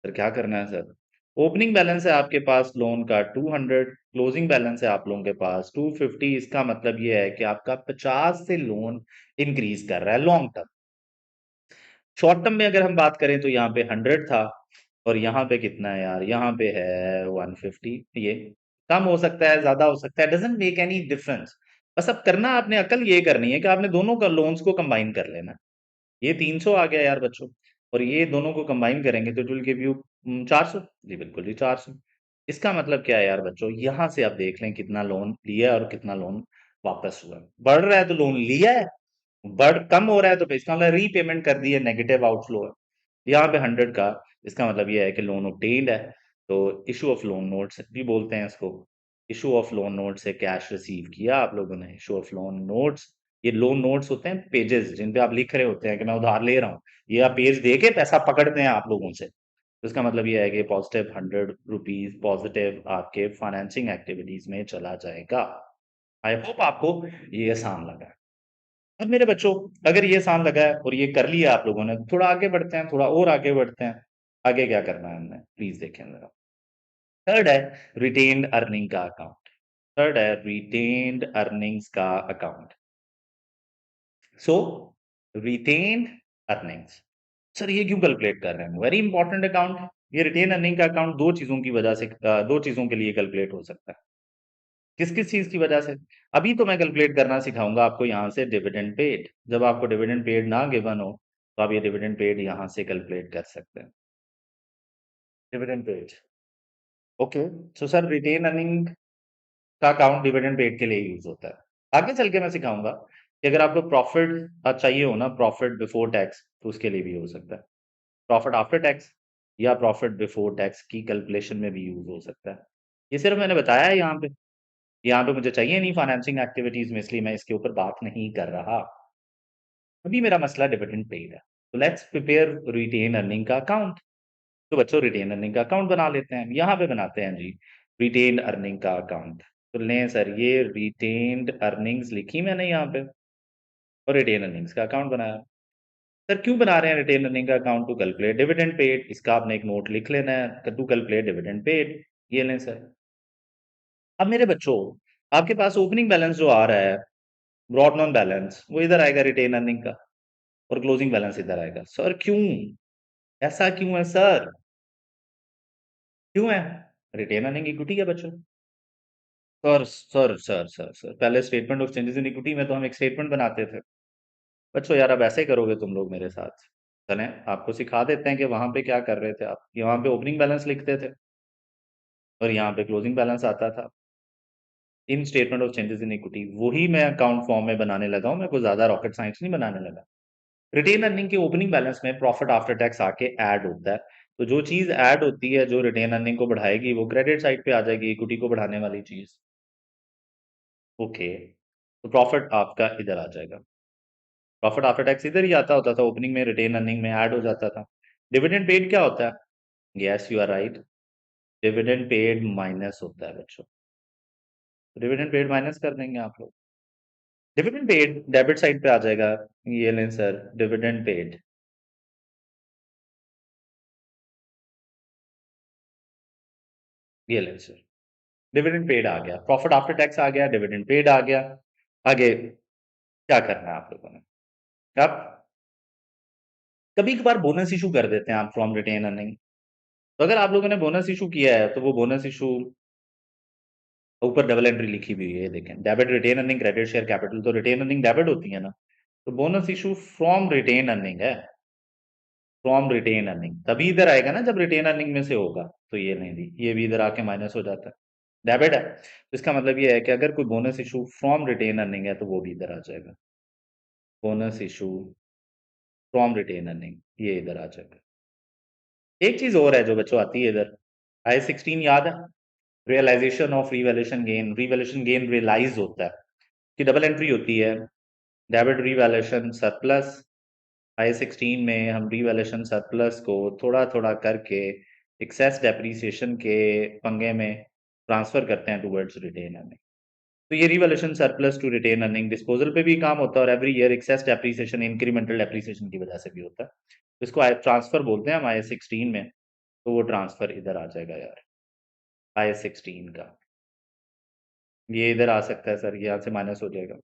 सर क्या करना है सर? ओपनिंग बैलेंस है आपके पास लोन का 200, क्लोजिंग बैलेंस है आप लोगों के पास 250। इसका मतलब ये है कि आपका 50 से लोन इंक्रीज कर रहा है लॉन्ग टर्म। शॉर्ट टर्म में अगर हम बात करें तो यहाँ पे 100 था, और यहाँ पे कितना है यार, यहाँ पे है 150। ये कम हो सकता है, ज्यादा हो सकता है, डजेंट मेक एनी डिफरेंस। बस अब करना आपने अकल ये करनी है कि आपने दोनों का लोन्स को कंबाइन कर लेना। ये 300 आ गया यार बच्चों, और ये दोनों को कंबाइन करेंगे तो इट विल गिव यू 400। जी बिल्कुल जी 400। इसका मतलब क्या है यार बच्चों, यहां से आप देख लें कितना लोन लिया है और कितना लोन वापस हुआ है। बढ़ रहा है तो लोन लिया है, बढ़ कम हो रहा है तो फिर इसका मतलब रीपेमेंट कर दी है, नेगेटिव आउटफ्लो है। यहाँ पे 100 का, इसका मतलब ये है कि लोन obtained है। तो इशू ऑफ लोन नोट्स भी बोलते हैं इसको। इशू ऑफ लोन नोट से कैश रिसीव किया आप लोगों ने, इशू ऑफ लोन नोट्स। ये लोन नोट्स होते हैं पेजेस जिन पे आप लिख रहे होते हैं कि मैं उधार ले रहा हूँ, ये आप पेज दे के पैसा पकड़ते हैं आप लोगों से। तो इसका मतलब ये है कि पॉजिटिव 100 रुपीज पॉजिटिव आपके फाइनेंसिंग एक्टिविटीज में चला जाएगा। आई होप आपको ये आसान लगा। अब मेरे बच्चों, अगर ये आसान लगा है और ये कर लिया आप लोगों ने, थोड़ा आगे बढ़ते हैं, थोड़ा और आगे बढ़ते हैं। आगे क्या करना है हमने, प्लीज देखें जरा। थर्ड है रिटेन्ड अर्निंग का अकाउंट। थर्ड है रिटेन्ड अर्निंग्स का अकाउंट। सो रिटेन्ड अर्निंग्स, सर ये क्यों कैलकुलेट कर रहे हैं? Very important account. ये रिटेन अर्निंग का अकाउंट दो चीजों की वजह से, दो चीजों के लिए कैलकुलेट हो सकता है। किस किस चीज की वजह से? अभी तो मैं कैलकुलेट करना सिखाऊंगा आपको यहाँ से डिविडेंड पेड। जब आपको डिविडेंड पेड ना गिवन हो, तो आप ये डिविडेंड पेड यहाँ से कैलकुलेट कर सकते हैं। Dividend paid, okay. So sir retained earning का अकाउंट डिविडेंड पेड के लिए यूज होता है। आगे चल के मैं सिखाऊंगा कि अगर आपको प्रॉफिट चाहिए हो ना, प्रॉफिट बिफोर टैक्स, तो उसके लिए भी हो सकता है। प्रॉफिट आफ्टर टैक्स या प्रॉफिट बिफोर टैक्स की कैलकुलेशन में भी यूज हो सकता है। ये सिर्फ मैंने बताया है यहाँ पे मुझे चाहिए नहीं फाइनेंसिंग एक्टिविटीज में, इसलिए मैं इसके ऊपर बात नहीं कर रहा। अभी मेरा मसला डिविडेंड पेड है। तो लेट्स प्रिपेयर रिटेन अर्निंग का अकाउंट। तो बच्चों रिटेन अर्निंग का अकाउंट बना लेते हैं, यहाँ पे बनाते हैं जी रिटेन अर्निंग का अकाउंट। तो लें सर, ये रिटेन्ड अर्निंग्स लिखी मैंने यहाँ पे और रिटेन अर्निंग्स का अकाउंट बनाया। सर क्यों बना रहे हैं रिटेन अर्निंग का account? To calculate dividend paid. इसका आपने एक नोट लिख लेना है, टू कैलकुलेट डिविडेंड पेड। ये लें सर। अब मेरे बच्चों, आपके पास ओपनिंग बैलेंस जो आ रहा है, ब्रॉड नॉन बैलेंस, वो इधर आएगा रिटेन अर्निंग का, और क्लोजिंग बैलेंस इधर आएगा। सर क्यों? ऐसा क्यों है सर? क्यों है? रिटेन अर्निंग इक्विटी है बच्चों। सर पहले statement of changes in equity में तो हम एक स्टेटमेंट बनाते थे। बच्चों यार, अब ऐसे ही करोगे तुम लोग मेरे साथ? चलें आपको सिखा देते हैं कि वहां पे क्या कर रहे थे आप। यहाँ पे ओपनिंग बैलेंस लिखते थे और यहाँ पे क्लोजिंग बैलेंस आता था in statement of changes in equity. वही मैं अकाउंट फॉर्म में बनाने लगा हूँ, मैं कोई ज्यादा रॉकेट साइंस नहीं बनाने लगा। रिटेन अर्निंग के ओपनिंग बैलेंस में प्रॉफिट आफ्टर टैक्स आके ऐड होता है। तो जो चीज ऐड होती है जो रिटेन अर्निंग को बढ़ाएगी, वो क्रेडिट साइड पे आ जाएगी, इक्विटी को बढ़ाने वाली चीज। ओके, तो प्रॉफिट आपका इधर आ जाएगा। प्रॉफिट आफ्टर टैक्स इधर ही आता होता था, ओपनिंग में रिटेन अर्निंग में ऐड हो जाता था। डिविडेंड पेड क्या होता है? Yes you are right, dividend paid minus होता है बच्चों। डिविडेंड पेड माइनस कर देंगे आप लोग। डिविडेंड पेड डेबिट साइड पे आ जाएगा। ये लें सर, डिविडेंड पेड। ये लें सर, डिविडेंड पेड आ गया, प्रॉफिट आफ्टर टैक्स आ गया, डिविडेंड पेड आ गया। आगे क्या करना है आप लोगों ने? अब कभी कभार बोनस इशू कर देते हैं आप फ्रॉम रिटेन अर्निंग। तो अगर आप लोगों ने बोनस इशू किया है, तो वो बोनस इशू ऊपर डबल एंट्री लिखी हुई है, ये देखें, debit retained earning credit share capital. तो रिटेन अर्निंग डेबिट होती है ना, तो bonus issue from retained earning है। फ्रॉम रिटेन अर्निंग तभी इधर आएगा ना जब रिटेन अर्निंग में से होगा। तो ये नहीं दी, ये भी इधर आके माइनस हो जाता है, डेबिट है। तो इसका मतलब ये है कि अगर कोई bonus issue from retained earning है, तो वो भी इधर आ जाएगा। Bonus issue from retained earning ये इधर आ जाएगा। एक चीज और है जो बच्चों आती है इधर, I-16 याद है? Realisation of revaluation gain. Revaluation gain realise होता है कि डबल एंट्री होती है, डेबिट रिवैल्यूएशन सरप्लस। I-16 में हम रिवैल्यूएशन सरप्लस को थोड़ा थोड़ा करके एक्सेस डेप्रीसिएशन के पंगे में ट्रांसफर करते हैं टुवर्ड्स रिटेन अर्निंग। तो ये revaluation surplus to retained earning disposal पे भी काम होता है, और every year excess depreciation incremental depreciation की वजह से भी होता है। तो इसको ट्रांसफर बोलते हैं हम I-16 में। तो वो ट्रांसफर इधर आ जाएगा यार, I-16 का। ये इधर आ सकता है सर, यहाँ से माइनस हो जाएगा।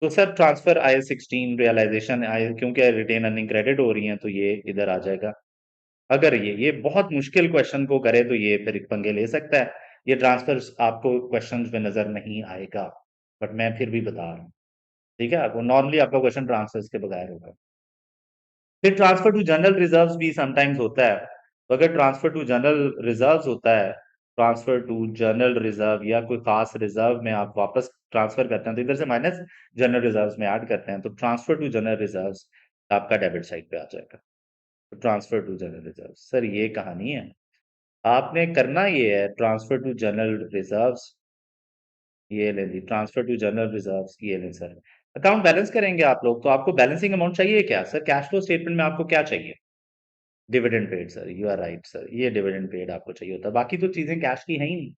तो सर ट्रांसफर I-16 रियलाइजेशन आई, क्योंकि रिटेन अर्निंग क्रेडिट हो रही है, तो ये इधर आ जाएगा। अगर ये बहुत मुश्किल क्वेश्चन को करे तो ये फिर पंगे ले सकता है। ये ट्रांसफर आपको क्वेश्चन में नजर नहीं आएगा, बट मैं फिर भी बता रहा हूँ। ठीक है, आपको नॉर्मली आपका क्वेश्चन ट्रांसफर के बगैर होगा। फिर ट्रांसफर टू जनरल रिजर्व्स भी समटाइम्स होता है। तो अगर ट्रांसफर टू जनरल रिजर्व्स होता है, ट्रांसफर टू जनरल रिजर्व या कोई खास रिजर्व में आप वापस ट्रांसफर करते हैं, तो इधर से माइनस जनरल रिजर्व्स में ऐड करते हैं, तो ट्रांसफर टू जनरल रिजर्व्स आपका डेबिट साइड पे आ जाएगा। तो transfer to general reserve, sir ये कहानी है। आपने करना ये है, ट्रांसफर टू जनरल रिजर्व्स, ये ले ली, ट्रांसफर टू जनरल रिजर्व्स, ये ले सर। अकाउंट बैलेंस करेंगे आप लोग, तो आपको बैलेंसिंग अमाउंट चाहिए क्या सर? कैश फ्लो स्टेटमेंट में आपको क्या चाहिए? Dividend paid sir, you are right sir, ये डिविडेंड पेड आपको चाहिए होता है, बाकी तो चीजें कैश की है ही नहीं।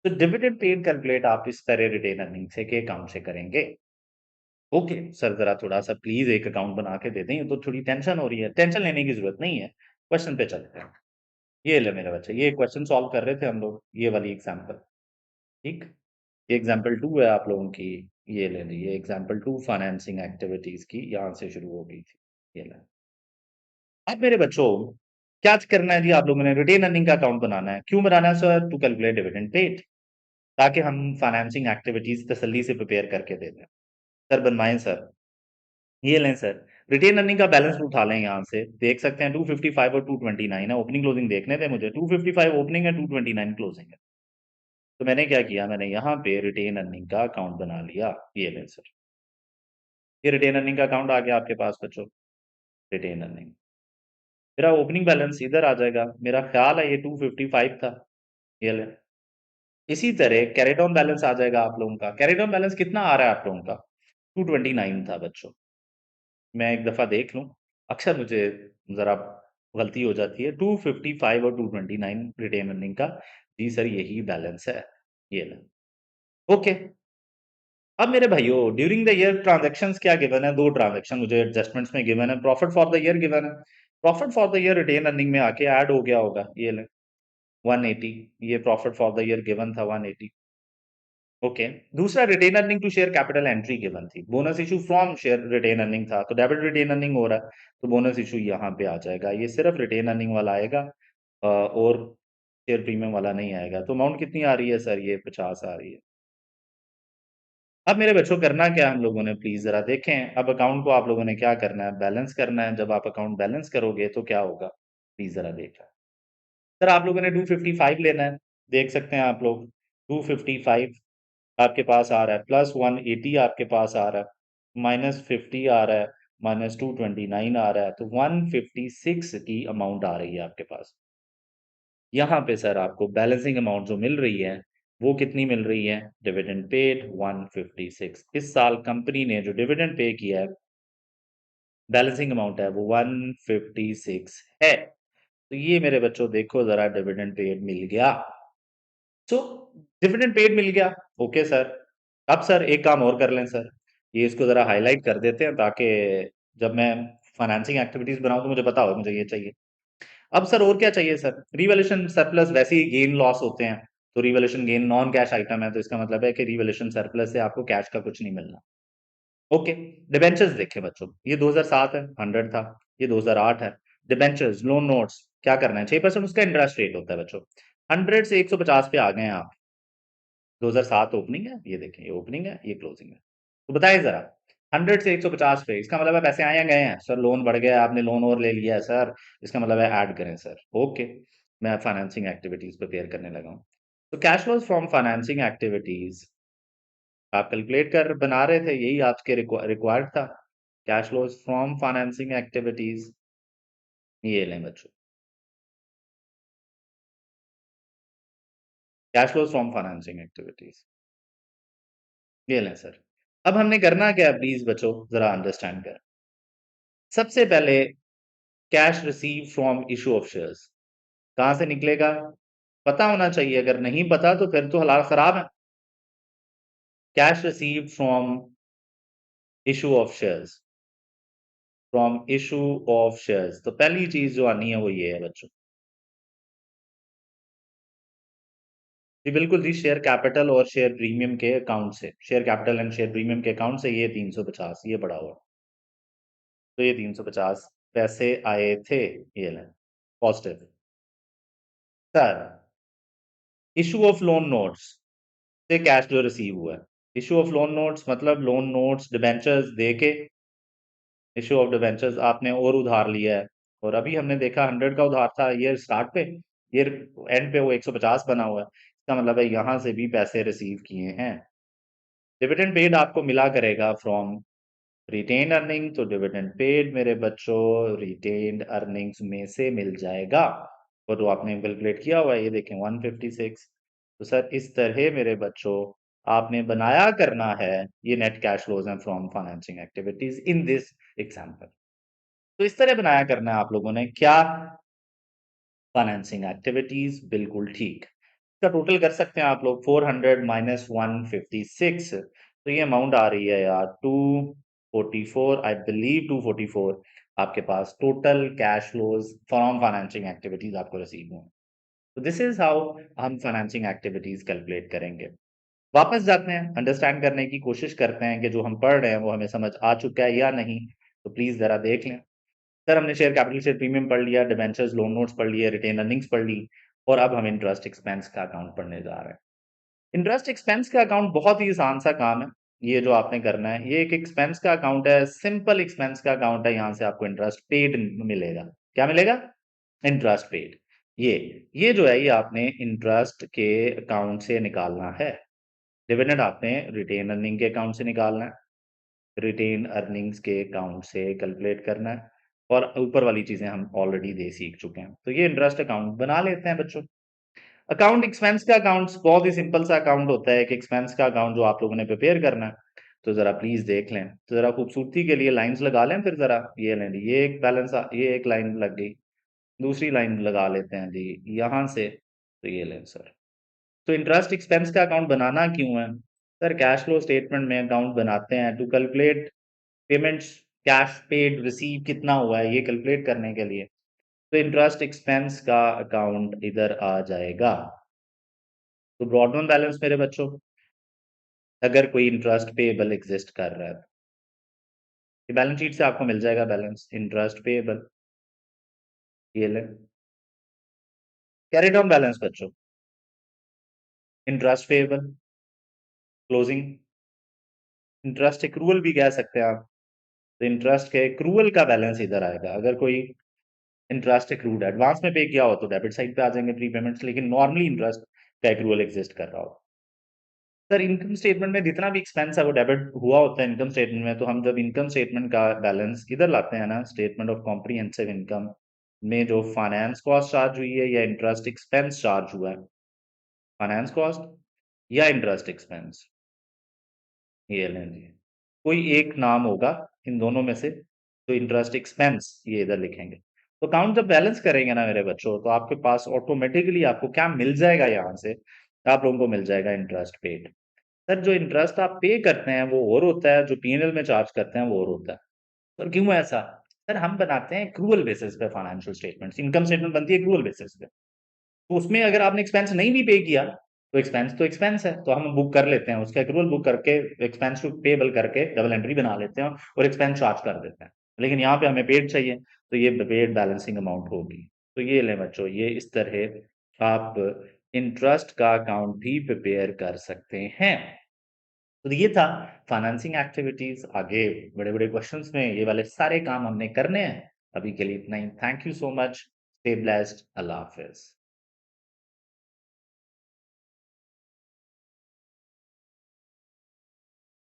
तो डिविडेंड पेड कैलकुलेट आप इस तरह रिटेन अर्निंग से के अकाउंट से करेंगे। ओके सर, जरा थोड़ा सा प्लीज एक अकाउंट बना के दे दें, ये तो थोड़ी टेंशन हो रही है। टेंशन लेने की जरूरत नहीं है, क्वेश्चन पे चलते हैं। ये ले मेरे बच्चे, ये क्वेश्चन सॉल्व कर रहे थे हम लोग, ये वाली एग्जाम्पल। ठीक, ये एग्जाम्पल 2 है आप लोगों की। ये ले ली, ये एग्जाम्पल 2 फाइनेंसिंग एक्टिविटीज की यहाँ से शुरू हो गई थी। ये ले, अब मेरे बच्चों क्या करना है जी? आप लोगों ने रिटेन अर्निंग का अकाउंट बनाना है। क्यों बनाना है sir? To calculate dividend paid, ताकि हम फाइनेंसिंग एक्टिविटीज तसल्ली से प्रिपेयर करके दे दें। सर बनवाएं सर। ये लें सर, रिटेन अर्निंग का बैलेंस उठा लें, यहाँ से देख सकते हैं 255 और 229 है। ओपनिंग क्लोजिंग देखने थे मुझे, 255 ओपनिंग है, 229 क्लोजिंग है। तो मैंने क्या किया, मैंने यहाँ पे रिटेन अर्निंग का अकाउंट बना लिया। ये लें सर, ये रिटेन अर्निंग का अकाउंट आ गया आपके पास बच्चों। रिटेन अर्निंग, मेरा ओपनिंग बैलेंस इधर आ जाएगा। मेरा ख्याल है ये 255 था। ये ले, इसी तरह कैरिड ऑन बैलेंस आ जाएगा आप लोगों का। कैरिड ऑन बैलेंस कितना आ रहा है आप लोगों का? 229 था बच्चों। मैं एक दफा देख लूं, अक्सर मुझे जरा गलती हो जाती है। 255 और 229 रिटेन अर्निंग का। जी सर, यही बैलेंस है। ये ले। ओके। अब मेरे भाइयों, ड्यूरिंग द ईयर ट्रांजैक्शंस क्या गिवन है? दो ट्रांजैक्शन मुझे एडजस्टमेंट्स में गिवन है। Profit for the year given है। Profit for the year retain earning में आके ऐड हो गया होगा। ये ले 180। ये profit for the year given था 180। ओके। दूसरा retain earning to share capital entry given थी। Bonus issue from share retain earning था, तो डेबिट रिटेन अर्निंग हो रहा है, तो बोनस इशू यहाँ पे आ जाएगा। ये सिर्फ रिटेन अर्निंग वाला आएगा, और शेयर प्रीमियम वाला नहीं आएगा। तो अमाउंट कितनी आ रही है सर? ये 50 आ रही है। अब मेरे बच्चों, करना क्या हम लोगों ने, प्लीज जरा देखें। अब अकाउंट को आप लोगों ने क्या करना है? बैलेंस करना है। जब आप अकाउंट बैलेंस करोगे तो क्या होगा? प्लीज जरा देखना। सर आप लोगों ने 255 लेना है। देख सकते हैं आप लोग, 255 आपके पास आ रहा है, प्लस 180 आपके पास आ रहा है, -50 आ रहा है, -229 आ रहा है, तो 156 की अमाउंट आ रही है आपके पास। यहाँ पे सर आपको बैलेंसिंग अमाउंट जो मिल रही है, वो कितनी मिल रही है? Dividend paid 156। इस साल कंपनी ने जो डिविडेंड पे किया है, बैलेंसिंग अमाउंट है वो 156 है। तो ये मेरे बच्चों देखो जरा, डिविडेंड पेड मिल गया। सो डिविडेंड पेड मिल गया। Okay sir. अब सर एक काम और कर लें सर, ये इसको जरा हाईलाइट कर देते हैं, ताकि जब मैं फाइनेंसिंग एक्टिविटीज बनाऊं तो मुझे पता हो मुझे ये चाहिए। अब सर और क्या चाहिए सर? रिवैल्यूएशन सरप्लस, वैसे ही गेन लॉस होते हैं, तो revaluation gain non cash item है, तो इसका मतलब है कि रिवैल्यूएशन सरप्लस से आपको कैश का कुछ नहीं मिलना। ओके। डिबेंचर्स देखें बच्चों, ये 2007 है, 100 था। ये 2008 है। डिबेंचर्स, लोन नोट्स, क्या करना है? 6% उसका इंटरेस्ट रेट होता है बच्चों। 100 से 150 पे आ गए हैं आप। 2007 ओपनिंग है, ये देखें, ये ओपनिंग है, ये क्लोजिंग है। तो बताइए जरा, 100 से 150 पे, इसका मतलब है पैसे आए या गए हैं? सर लोन बढ़ गया, आपने लोन और ले लिया है सर, इसका मतलब है ऐड करें सर। ओके। मैं फाइनेंसिंग एक्टिविटीज प्रिपेयर करने लगा हूँ। तो cash flows from financing activities आप कैलकुलेट कर बना रहे थे, यही आपके रिक्वायर्ड था। Cash flows from financing activities, ये लें बच्चों, cash flows from financing activities, ये लें सर। अब हमने करना क्या है, प्लीज बच्चों जरा अंडरस्टैंड कर। सबसे पहले cash receive from issue of shares कहां से निकलेगा? पता होना चाहिए। अगर नहीं पता तो फिर तो हालात खराब है। Cash receive from issue of shares, from issue of shares, तो पहली चीज जो आनी है वो ये है बच्चों। जी बिल्कुल जी, शेयर कैपिटल और शेयर प्रीमियम के अकाउंट से, share capital and share premium के अकाउंट से ये 350 ये पड़ा हुआ। तो ये 350 पैसे आए थे। ये लें, positive. Sir issue of loan notes से कैश जो रिसीव हुआ है, इशू ऑफ लोन नोट्स मतलब लोन नोट्स डिबेंचर्स दे के, इशू ऑफ डिबेंचर्स आपने और उधार लिया है। और अभी हमने देखा 100 का उधार था ईयर स्टार्ट पे, ईयर एंड पे वो 150 बना हुआ है। इसका मतलब है यहां से भी पैसे रिसीव किए हैं। डिविडेंड पेड आपको मिला करेगा फ्रॉम रिटेन अर्निंग, तो डिविडेंड पेड मेरे बच्चों रिटेन्ड अर्निंग्स में से मिल जाएगा। और जो आपने कैलकुलेट किया हुआ है, ये देखें 156। तो सर इस तरह मेरे बच्चों आपने बनाया करना है। ये नेट कैश फ्लोज हैं from financing activities in this example. तो इस तरह बनाया करना है आप लोगों ने। क्या? फाइनेंसिंग एक्टिविटीज, बिल्कुल ठीक। इसका टोटल कर सकते हैं आप लोग, 400 माइनस 156, तो ये अमाउंट आ रही है यार 244, आई बिलीव 244 आपके पास total cash flows from financing activities आपको रिसीव हुए। तो दिस इज हाउ हम फाइनेंसिंग एक्टिविटीज कैलकुलेट करेंगे। वापस जाते हैं, अंडरस्टैंड करने की कोशिश करते हैं कि जो हम पढ़ रहे हैं वो हमें समझ आ चुका है या नहीं। तो प्लीज जरा देख लें। सर हमने शेयर कैपिटल शेयर प्रीमियम पढ़ लिया, डिबेंचर्स लोन नोट्स पढ़ लिए, रिटेन अर्निंग्स पढ़ ली, और अब हम इंटरेस्ट एक्सपेंस का अकाउंट पढ़ने जा रहे हैं। इंटरेस्ट एक्सपेंस का अकाउंट बहुत ही आसान सा काम है। ये जो आपने करना है, ये एक एक्सपेंस का अकाउंट है, सिंपल एक्सपेंस का अकाउंट है। यहाँ से आपको इंटरेस्ट पेड मिलेगा। क्या मिलेगा? Interest paid. ये जो है, ये आपने इंटरेस्ट के अकाउंट से निकालना है। डिविडेंड आपने रिटेन अर्निंग के अकाउंट से निकालना है, रिटेन अर्निंग्स के अकाउंट से कैलकुलेट करना है, और ऊपर वाली चीजें हम ऑलरेडी दे सीख चुके हैं। तो ये इंटरेस्ट अकाउंट बना लेते हैं बच्चों। अकाउंट एक्सपेंस का अकाउंट बहुत ही सिंपल सा अकाउंट होता है, एक एक्सपेंस का अकाउंट जो आप लोगों ने प्रिपेयर करना है। तो जरा प्लीज देख लें, तो जरा खूबसूरती के लिए लाइंस लगा लें, फिर जरा ये लें जी, ये एक बैलेंस, ये एक लाइन लग गई, दूसरी लाइन लगा लेते हैं जी यहाँ से, तो ये लें सर। तो इंटरेस्ट एक्सपेंस का अकाउंट बनाना क्यों है सर? कैश फ्लो स्टेटमेंट में अकाउंट बनाते हैं to calculate payments, cash paid receive कितना हुआ है ये कैलकुलेट करने के लिए। तो इंटरेस्ट एक्सपेंस का अकाउंट इधर आ जाएगा। तो ब्रॉडमैन बैलेंस मेरे बच्चों, अगर कोई इंटरेस्ट पेएबल एग्जिस्ट कर रहा है, ये बैलेंस शीट से आपको मिल जाएगा बैलेंस इंटरेस्ट पेएबल, ये ले। कैरी डाउन बैलेंस बच्चों, interest payable, closing, interest accrual भी कह सकते हैं आप। तो इंटरेस्ट के एक्रूअल का बैलेंस इधर आएगा। अगर कोई इंटरेस्ट एक्रूड एडवांस में पे किया हो तो डेबिट साइड पे आ जाएंगे प्री पेमेंट्स, लेकिन नॉर्मली इंटरेस्ट का एक्रूअल एग्जिस्ट कर रहा हो। सर इनकम स्टेटमेंट में जितना भी एक्सपेंस है वो डेबिट हुआ होता है इनकम स्टेटमेंट में, तो हम जब इनकम स्टेटमेंट का बैलेंस इधर लाते हैं ना, स्टेटमेंट ऑफ कॉम्प्रिहेंसिव इनकम में जो फाइनेंस कॉस्ट चार्ज हुई है या इंटरेस्ट एक्सपेंस चार्ज हुआ है, फाइनेंस कॉस्ट या इंटरेस्ट एक्सपेंस, ये लें जी, कोई एक नाम होगा इन दोनों में से, तो इंटरेस्ट एक्सपेंस ये इधर लिखेंगे। तो अकाउंट जब बैलेंस करेंगे ना मेरे बच्चों, तो आपके पास ऑटोमेटिकली आपको क्या मिल जाएगा, यहाँ से आप लोगों को मिल जाएगा इंटरेस्ट पेड। सर जो इंटरेस्ट आप पे करते हैं वो और होता है, जो पीएनएल में चार्ज करते हैं वो और होता है। सर क्यों ऐसा? सर हम बनाते हैं एक्रूअल बेसिस पे फाइनेंशियल स्टेटमेंट्स, इनकम स्टेटमेंट बनती है एक्रूअल बेसिस पे। तो उसमें अगर आपने एक्सपेंस नहीं भी पे किया तो एक्सपेंस है, तो हम बुक कर लेते हैं उसका एक्रूअल, बुक करके एक्सपेंस टू पेबल करके डबल एंट्री बना लेते हैं और एक्सपेंस चार्ज कर देते हैं। लेकिन यहाँ पे हमें पेड चाहिए, तो ये पेड बैलेंसिंग अमाउंट होगी। तो ये लें बच्चों, ये इस तरह आप इंटरेस्ट का अकाउंट भी प्रिपेयर कर सकते हैं। तो ये था फाइनेंसिंग एक्टिविटीज। आगे बड़े बड़े क्वेश्चंस में ये वाले सारे काम हमने करने हैं। अभी के लिए इतना ही। Thank you so much. Stay blessed. अल्लाह हाफिज।